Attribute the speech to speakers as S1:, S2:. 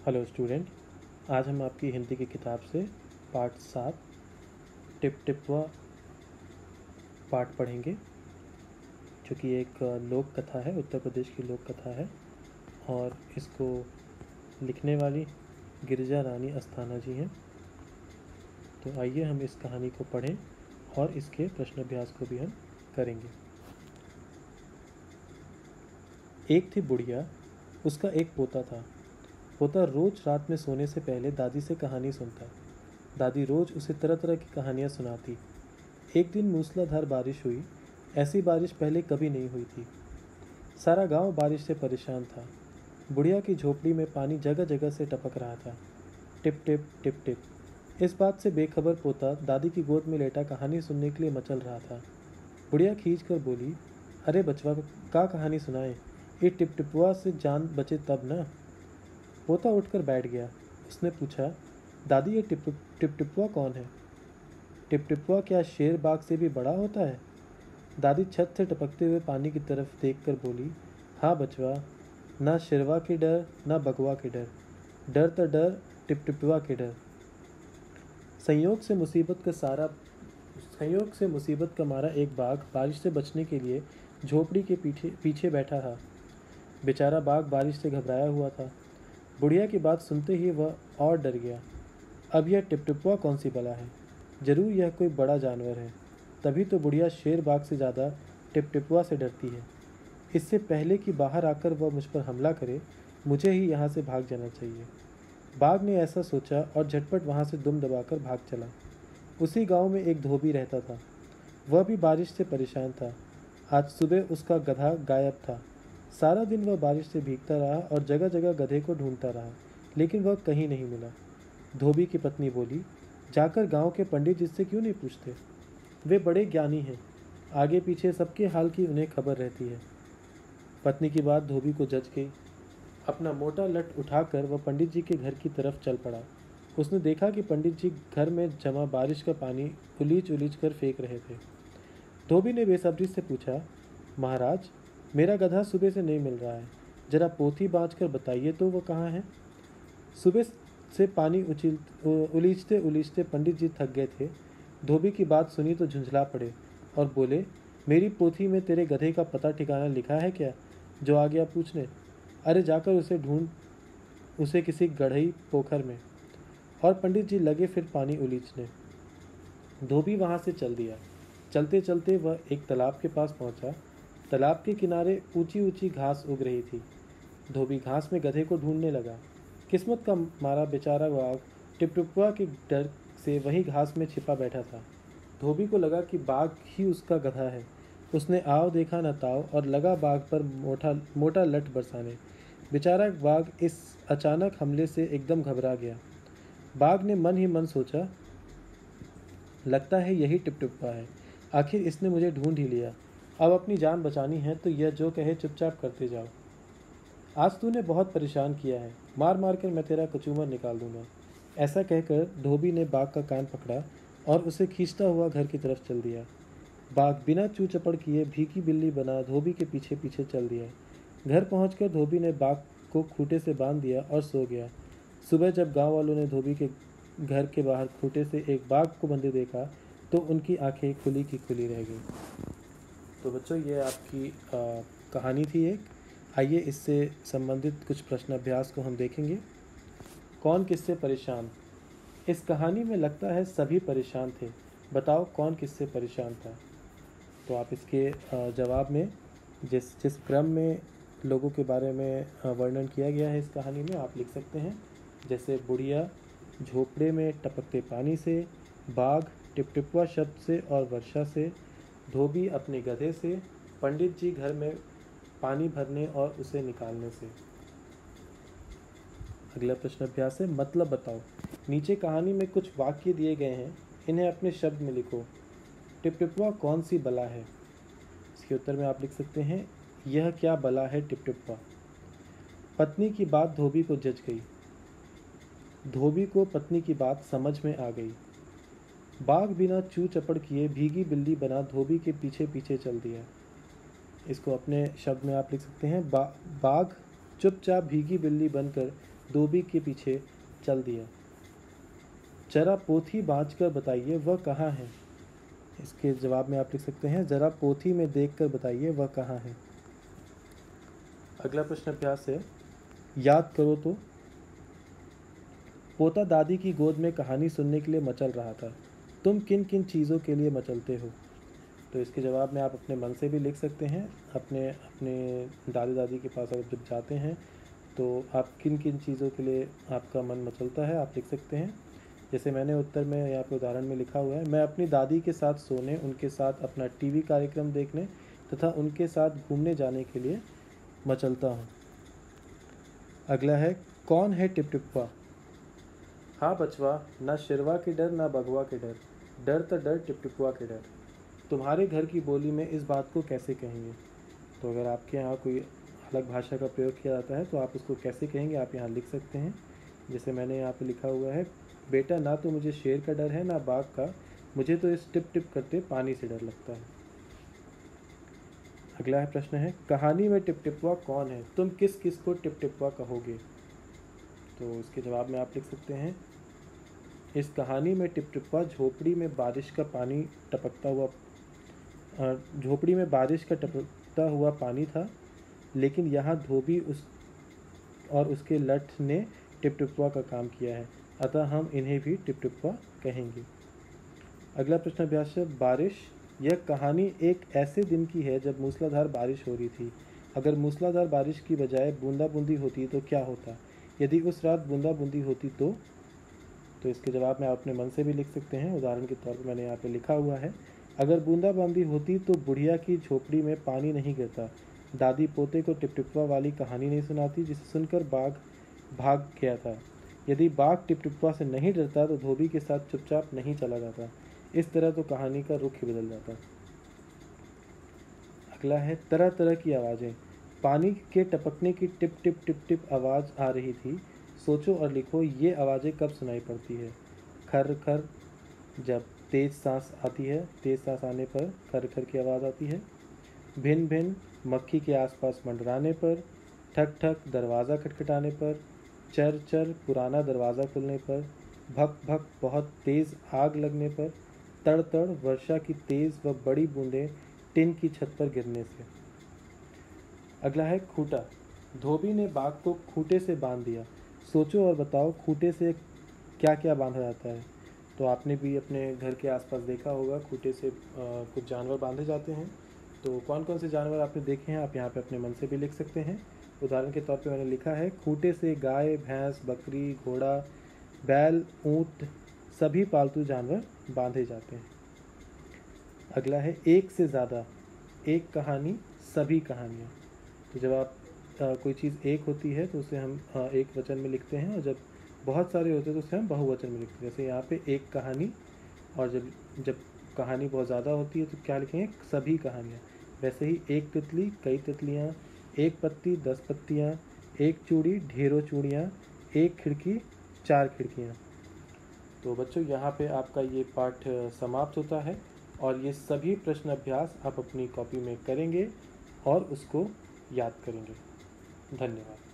S1: Hello student, आज हम आपकी हिंदी की किताब से पाठ 7 टिप टिपवा पाठ पढ़ेंगे, जो कि एक लोक कथा है, उत्तर प्रदेश की लोक कथा है। और इसको लिखने वाली गिरिजा रानी अस्थाना जी हैं। तो आइए हम इस कहानी को पढ़ें और इसके प्रश्न अभ्यास को भी हम करेंगे। एक थी बुढ़िया, उसका एक पोता था। पोता रोज रात में सोने से पहले दादी से कहानी सुनता। दादी रोज उसे तरह तरह की कहानियां सुनाती। एक दिन मूसलाधार बारिश हुई। ऐसी बारिश पहले कभी नहीं हुई थी। सारा गांव बारिश से परेशान था। बुढ़िया की झोपड़ी में पानी जगह जगह से टपक रहा था, टिप टिप टिप टिप। इस बात से बेखबर पोता दादी की गोद में लेटा कहानी सुनने के लिए मचल रहा था। बुढ़िया खींच कर बोली, अरे बचवा, का कहानी सुनाए? ये टिप टिपुआ से जान बचे तब ना। पोता उठकर बैठ गया। उसने पूछा, दादी ये टिपटिपुआ कौन है? टिपटिपुआ क्या शेर बाघ से भी बड़ा होता है? दादी छत से टपकते हुए पानी की तरफ देखकर बोली, हाँ बचवा, ना शेरवा के डर ना बगवा के डर, डर तो डर टिपटिपुआ के डर। संयोग से मुसीबत का मारा एक बाघ बारिश से बचने के लिए झोपड़ी के पीछे पीछे बैठा था। बेचारा बाघ बारिश से घबराया हुआ था। बुढ़िया की बात सुनते ही वह और डर गया। अब यह टिपटिपुआ कौन सी बला है? जरूर यह कोई बड़ा जानवर है। तभी तो बुढ़िया शेर बाघ से ज़्यादा टिपटिपुआ से डरती है। इससे पहले कि बाहर आकर वह मुझ पर हमला करे, मुझे ही यहाँ से भाग जाना चाहिए। बाघ ने ऐसा सोचा और झटपट वहाँ से दुम दबाकर भाग चला। उसी गांव में एक धोबी रहता था। वह भी बारिश से परेशान था। आज सुबह उसका गधा गायब था। सारा दिन वह बारिश से भीगता रहा और जगह जगह गधे को ढूंढता रहा, लेकिन वह कहीं नहीं मिला। धोबी की पत्नी बोली, जाकर गांव के पंडित जी से क्यों नहीं पूछते? वे बड़े ज्ञानी हैं, आगे पीछे सबके हाल की उन्हें खबर रहती है। पत्नी की बात धोबी को जच गई। अपना मोटा लट उठाकर वह पंडित जी के घर की तरफ चल पड़ा। उसने देखा कि पंडित जी घर में जमा बारिश का पानी उलीच उलीच कर फेंक रहे थे। धोबी ने बेसब्री से पूछा, महाराज, मेरा गधा सुबह से नहीं मिल रहा है, जरा पोथी बाँच कर बताइए तो वो कहाँ है? सुबह से पानी उलीचते उलीचते पंडित जी थक गए थे। धोबी की बात सुनी तो झुंझला पड़े और बोले, मेरी पोथी में तेरे गधे का पता ठिकाना लिखा है क्या, जो आ गया पूछने? अरे जाकर उसे ढूंढ, उसे किसी गढ़ई पोखर में। और पंडित जी लगे फिर पानी उलीचने। धोबी वहां से चल दिया। चलते चलते वह एक तालाब के पास पहुंचा। तालाब के किनारे ऊंची ऊंची घास उग रही थी। धोबी घास में गधे को ढूंढने लगा। किस्मत का मारा बेचारा बाघ टिपटिपुआ के डर से वही घास में छिपा बैठा था। धोबी को लगा कि बाघ ही उसका गधा है। उसने आव देखा न ताव और लगा बाघ पर मोटा लट बरसाने। बेचारा बाघ इस अचानक हमले से एकदम घबरा गया। बाघ ने मन ही मन सोचा, लगता है यही टिपटिपुआ है। आखिर इसने मुझे ढूंढ ही लिया। अब अपनी जान बचानी है तो यह जो कहे चुपचाप करते जाओ। आज तूने बहुत परेशान किया है, मार मार कर मैं तेरा कचूमर निकाल दूंगा। ऐसा कहकर धोबी ने बाघ का कान पकड़ा और उसे खींचता हुआ घर की तरफ चल दिया। बाघ बिना चू चपड़ किए भीगी बिल्ली बना धोबी के पीछे पीछे चल दिया। घर पहुंचकर धोबी ने बाघ को खूंटे से बांध दिया और सो गया। सुबह जब गांव वालों ने धोबी के घर के बाहर खूंटे से एक बाघ को बंधे देखा तो उनकी आंखें खुली की खुली रह गई। तो बच्चों, ये आपकी कहानी थी एक। आइए इससे संबंधित कुछ प्रश्न अभ्यास को हम देखेंगे। कौन किससे परेशान? इस कहानी में लगता है सभी परेशान थे। बताओ कौन किससे परेशान था? तो आप इसके जवाब में जिस जिस क्रम में लोगों के बारे में वर्णन किया गया है इस कहानी में, आप लिख सकते हैं। जैसे बुढ़िया झोपड़े में टपकते पानी से, बाघ टिपटिपुआ शब्द से और वर्षा से, धोबी अपने गधे से, पंडित जी घर में पानी भरने और उसे निकालने से। अगला प्रश्न अभ्यास है, मतलब बताओ। नीचे कहानी में कुछ वाक्य दिए गए हैं, इन्हें अपने शब्द में लिखो। टिपटिपुआ कौन सी बला है? इसके उत्तर में आप लिख सकते हैं, यह क्या बला है टिपटिपुआ। पत्नी की बात धोबी को जच गई। धोबी को पत्नी की बात समझ में आ गई। बाघ बिना चू चपड़ किए भीगी बिल्ली बना धोबी के पीछे पीछे चल दिया। इसको अपने शब्द में आप लिख सकते हैं, बाघ चुपचाप भीगी बिल्ली बनकर धोबी के पीछे चल दिया। जरा पोथी बाँच कर बताइए वह कहाँ है। इसके जवाब में आप लिख सकते हैं, जरा पोथी में देख कर बताइए वह कहाँ है। अगला प्रश्न अभ्यास है, याद करो तो। पोता दादी की गोद में कहानी सुनने के लिए मचल रहा था। तुम किन किन चीज़ों के लिए मचलते हो। तो इसके जवाब में आप अपने मन से भी लिख सकते हैं। अपने अपने दादी दादी के पास अगर जब जाते हैं तो आप किन किन चीज़ों के लिए आपका मन मचलता है आप लिख सकते हैं। जैसे मैंने उत्तर में यहाँ पे उदाहरण में लिखा हुआ है, मैं अपनी दादी के साथ सोने, उनके साथ अपना टीवी कार्यक्रम देखने तथा उनके साथ घूमने जाने के लिए मचलता हूँ। अगला है, कौन है टिपटिपवा। हाँ बचवा, ना शिरवा के डर ना बगवा के डर, डर तो डर टिपटिपवा के डर। तुम्हारे घर की बोली में इस बात को कैसे कहेंगे। तो अगर आपके यहाँ कोई अलग भाषा का प्रयोग किया जाता है तो आप उसको कैसे कहेंगे आप यहाँ लिख सकते हैं। जैसे मैंने यहाँ पे लिखा हुआ है, बेटा ना तो मुझे शेर का डर है ना बाघ का, मुझे तो इस टिप टिप करते पानी से डर लगता है। अगला है प्रश्न है, कहानी में टिपटिपवा कौन है, तुम किस किस को टिपटिपवा कहोगे। तो इसके जवाब में आप लिख सकते हैं, इस कहानी में टिपटिपवा झोपड़ी में बारिश का पानी टपकता हुआ झोपड़ी में बारिश का टपकता हुआ पानी था, लेकिन यहाँ धोबी और उसके लठ ने टिपटिपवा का काम किया है, अतः हम इन्हें भी टिपटिपवा कहेंगे। अगला प्रश्न अभ्यास है, बारिश। यह कहानी एक ऐसे दिन की है जब मूसलाधार बारिश हो रही थी। अगर मूसलाधार बारिश की बजाय बूंदाबूंदी होती तो क्या होता। यदि उस रात बूंदाबूंदी होती तो इसके जवाब में आप अपने मन से भी लिख सकते हैं। उदाहरण के तौर पर मैंने यहाँ पे लिखा हुआ है, अगर बूंदाबांदी होती तो बुढ़िया की झोपड़ी में पानी नहीं गिरता, दादी पोते को टिपटिपवा वाली कहानी नहीं सुनाती जिसे सुनकर बाघ भाग गया था, यदि बाघ टिपटिपवा से नहीं डरता तो धोबी के साथ चुपचाप नहीं चला जाता, इस तरह तो कहानी का रुख ही बदल जाता। अगला है, तरह तरह की आवाज़ें। पानी के टपकने की टिप टिप टिप टिप आवाज़ आ रही थी, सोचो और लिखो ये आवाज़ें कब सुनाई पड़ती है। खर खर, जब तेज़ सांस आती है, तेज़ सांस आने पर खर खर की आवाज़ आती है। भिन भिन, मक्खी के आसपास मंडराने पर। ठक ठक, दरवाज़ा खटखटाने पर। चर चर, पुराना दरवाज़ा खुलने पर। भक भक, बहुत तेज़ आग लगने पर। तड़ तड़, वर्षा की तेज़ व बड़ी बूंदें टिन की छत पर गिरने से। अगला है, खूंटा। धोबी ने बाघ को खूंटे से बांध दिया, सोचो और बताओ खूंटे से क्या क्या बांधा जाता है। तो आपने भी अपने घर के आसपास देखा होगा, खूंटे से कुछ जानवर बांधे जाते हैं। तो कौन कौन से जानवर आपने देखे हैं आप यहाँ पे अपने मन से भी लिख सकते हैं। उदाहरण के तौर पे मैंने लिखा है, खूंटे से गाय, भैंस, बकरी, घोड़ा, बैल, ऊँट सभी पालतू जानवर बांधे जाते हैं। अगला है, एक से ज़्यादा। एक कहानी, सभी कहानियाँ। तो जब आप कोई चीज़ एक होती है तो उसे हम एक वचन में लिखते हैं, और जब बहुत सारे होते हैं तो उसे हम बहुवचन में लिखते हैं। जैसे यहाँ पे एक कहानी, और जब कहानी बहुत ज़्यादा होती है तो क्या लिखेंगे, सभी कहानियाँ। वैसे ही एक तितली, कई तितलियाँ, एक पत्ती, 10 पत्तियाँ, एक चूड़ी, ढेरों चूड़ियाँ, एक खिड़की, 4 खिड़कियाँ। तो बच्चों यहाँ पे आपका ये पाठ समाप्त होता है, और ये सभी प्रश्न अभ्यास आप अपनी कॉपी में करेंगे और उसको याद करेंगे। धन्यवाद।